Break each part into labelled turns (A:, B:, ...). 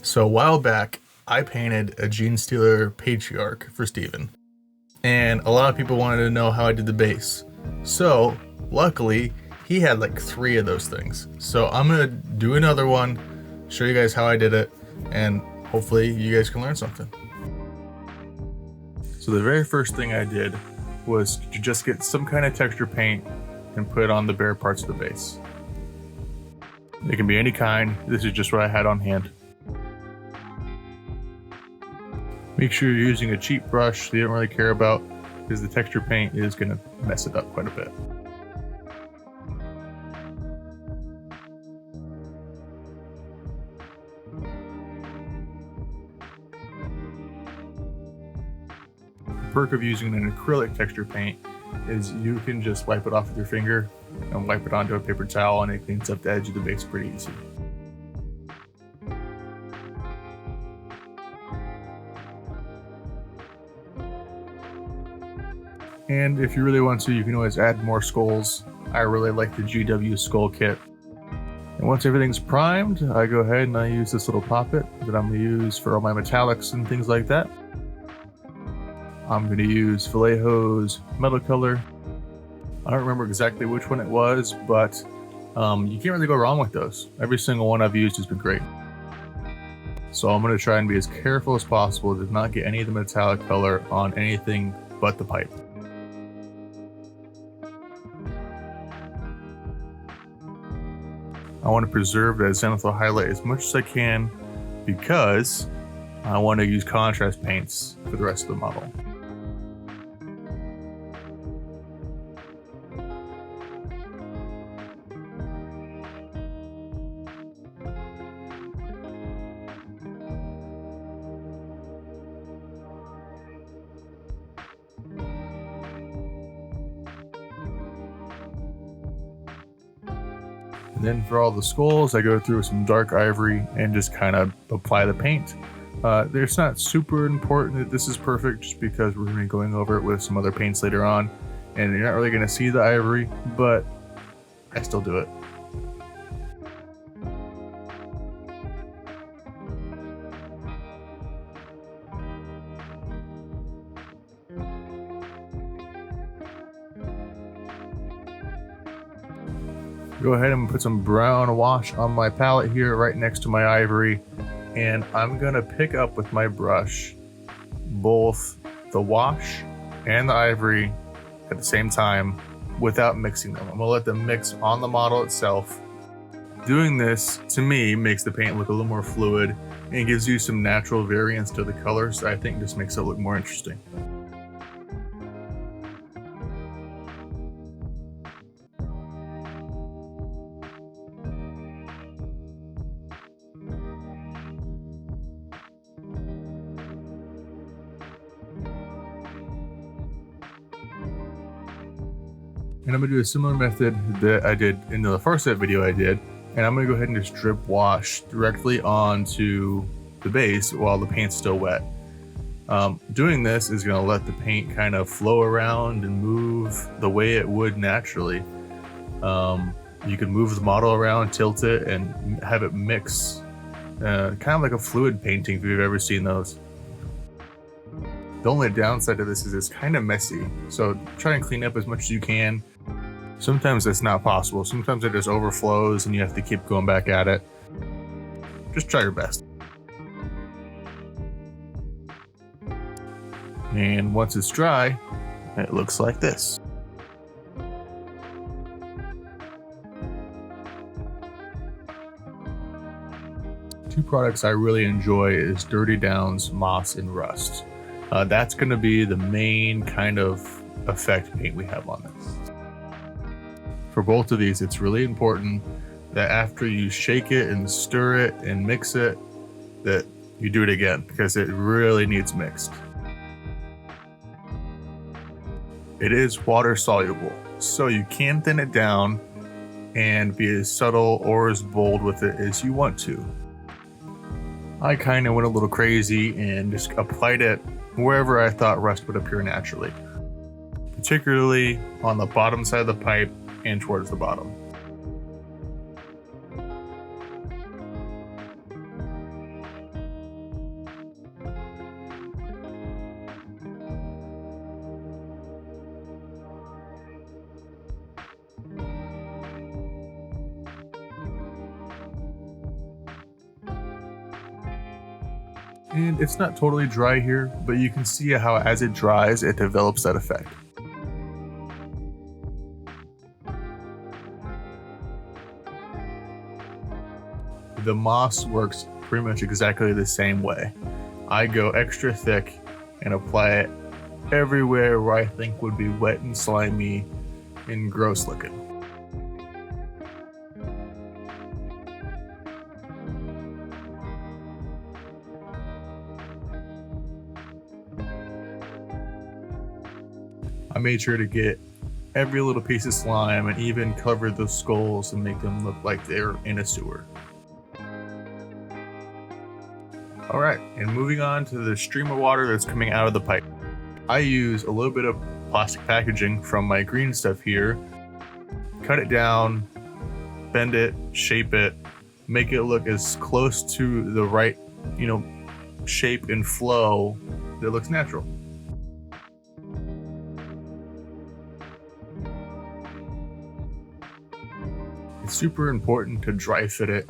A: So a while back, I painted a Gene Stealer Patriarch for Steven. And a lot of people wanted to know how I did the base. So, luckily, he had like 3 of those things. So I'm gonna do another one, show you guys how I did it, and hopefully you guys can learn something. So the very first thing I did was to just get some kind of texture paint and put it on the bare parts of the base. It can be any kind. This is just what I had on hand. Make sure you're using a cheap brush that you don't really care about, because the texture paint is going to mess it up quite a bit. The perk of using an acrylic texture paint is you can just wipe it off with your finger and wipe it onto a paper towel, and it cleans up the edge of the base pretty easy. And if you really want to, you can always add more skulls. I really like the GW skull kit. And once everything's primed, I go ahead and I use this little poppet that I'm going to use for all my metallics and things like that. I'm going to use Vallejo's metal color. I don't remember exactly which one it was, but you can't really go wrong with those. Every single one I've used has been great. So I'm going to try and be as careful as possible to not get any of the metallic color on anything but the pipe. I want to preserve that zenithal highlight as much as I can because I want to use contrast paints for the rest of the model. And then for all the skulls, I go through some dark ivory and just kind of apply the paint. It's not super important that this is perfect, just because we're going to be going over it with some other paints later on, and you're not really going to see the ivory, but I still do it. Go ahead and put some brown wash on my palette here right next to my ivory, and I'm gonna pick up with my brush both the wash and the ivory at the same time without mixing them. I'm gonna let them mix on the model itself. Doing this, to me, makes the paint look a little more fluid and gives you some natural variance to the colors that I think just makes it look more interesting. And I'm going to do a similar method that I did in the first set video I did. And I'm going to go ahead and just drip wash directly onto the base while the paint's still wet. Doing this is going to let the paint kind of flow around and move the way it would naturally. You can move the model around, tilt it, and have it mix. Kind of like a fluid painting if you've ever seen those. The only downside to this is it's kind of messy. So try and clean up as much as you can. Sometimes that's not possible. Sometimes it just overflows and you have to keep going back at it. Just try your best. And once it's dry, it looks like this. Two products I really enjoy is Dirty Downs, Moss, and Rust. That's going to be the main kind of effect paint we have on this. For both of these, it's really important that after you shake it and stir it and mix it, that you do it again, because it really needs mixed. It is water soluble, so you can thin it down and be as subtle or as bold with it as you want to. I kind of went a little crazy and just applied it wherever I thought rust would appear naturally, particularly on the bottom side of the pipe and towards the bottom. And it's not totally dry here, but you can see how as it dries, it develops that effect. The moss works pretty much exactly the same way. I go extra thick and apply it everywhere where I think would be wet and slimy and gross looking. I made sure to get every little piece of slime and even cover the skulls and make them look like they're in a sewer. Alright, and moving on to the stream of water that's coming out of the pipe. I use a little bit of plastic packaging from my green stuff here, cut it down, bend it, shape it, make it look as close to the right, shape and flow that looks natural. It's super important to dry fit it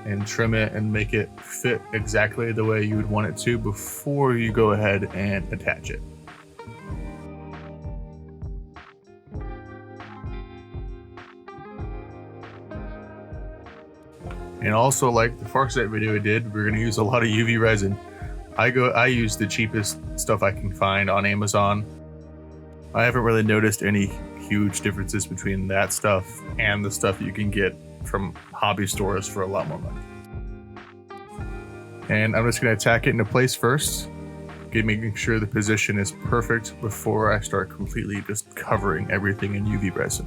A: and trim it and make it fit exactly the way you would want it to before you go ahead and attach it. And also, like the Farsight video I did, we're going to use a lot of UV resin. I use the cheapest stuff I can find on Amazon. I haven't really noticed any huge differences between that stuff and the stuff you can get from hobby stores for a lot more money. And I'm just going to tack it into place first, making sure the position is perfect before I start completely just covering everything in UV resin.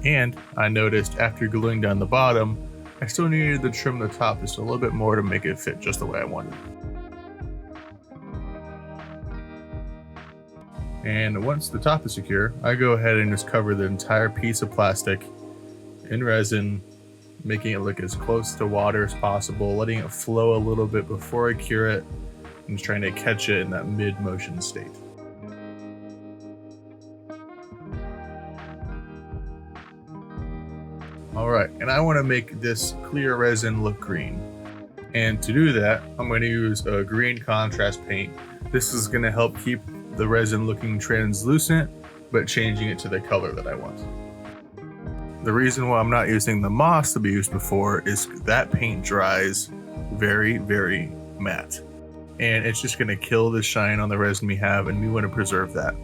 A: And I noticed after gluing down the bottom, I still needed to trim the top just a little bit more to make it fit just the way I wanted. And once the top is secure, I go ahead and just cover the entire piece of plastic in resin, making it look as close to water as possible, letting it flow a little bit before I cure it, and just trying to catch it in that mid-motion state. Alright, and I want to make this clear resin look green. And to do that, I'm going to use a green contrast paint. This is going to help keep the resin looking translucent, but changing it to the color that I want. The reason why I'm not using the moss to be used before is that paint dries very, very matte. And it's just going to kill the shine on the resin we have, and we want to preserve that.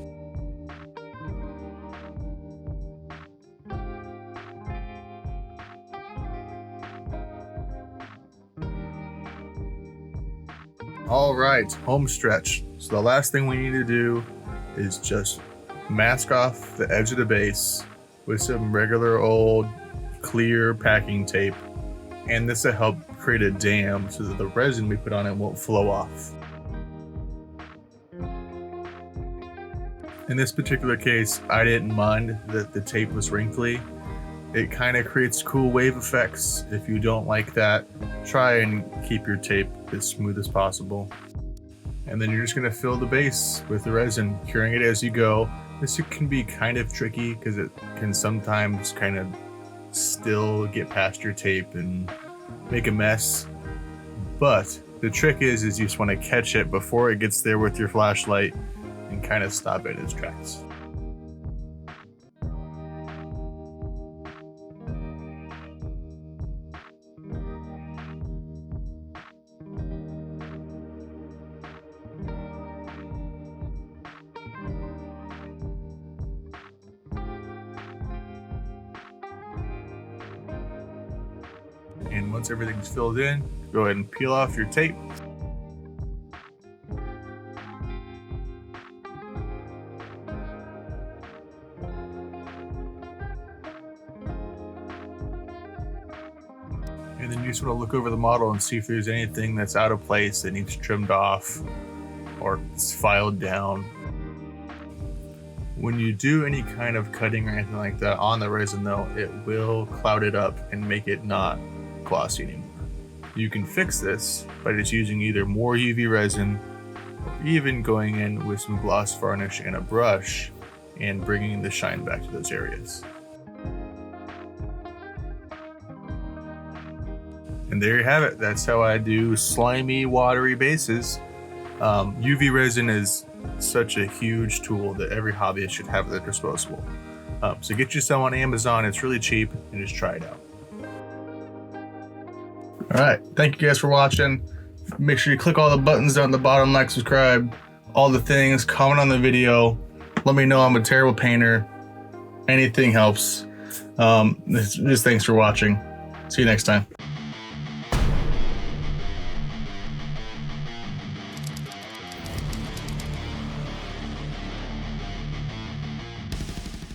A: All right, home stretch. So the last thing we need to do is just mask off the edge of the base with some regular old clear packing tape. And this will help create a dam so that the resin we put on it won't flow off. In this particular case, I didn't mind that the tape was wrinkly. It kind of creates cool wave effects. If you don't like that, try and keep your tape as smooth as possible. And then you're just gonna fill the base with the resin, curing it as you go. This can be kind of tricky because it can sometimes kind of still get past your tape and make a mess. But the trick is you just wanna catch it before it gets there with your flashlight and kind of stop it in its tracks. And once everything's filled in, go ahead and peel off your tape. And then you just want to look over the model and see if there's anything that's out of place that needs trimmed off or it's filed down. When you do any kind of cutting or anything like that on the resin though, it will cloud it up and make it not glossy anymore. You can fix this by just using either more UV resin or even going in with some gloss varnish and a brush and bringing the shine back to those areas. And there you have it. That's how I do slimy, watery bases. UV resin is such a huge tool that every hobbyist should have at their disposal. So get you some on Amazon. It's really cheap, and just try it out. All right, thank you guys for watching. Make sure you click all the buttons down at the bottom, like, subscribe, all the things, comment on the video. Let me know I'm a terrible painter. Anything helps. Just thanks for watching. See you next time.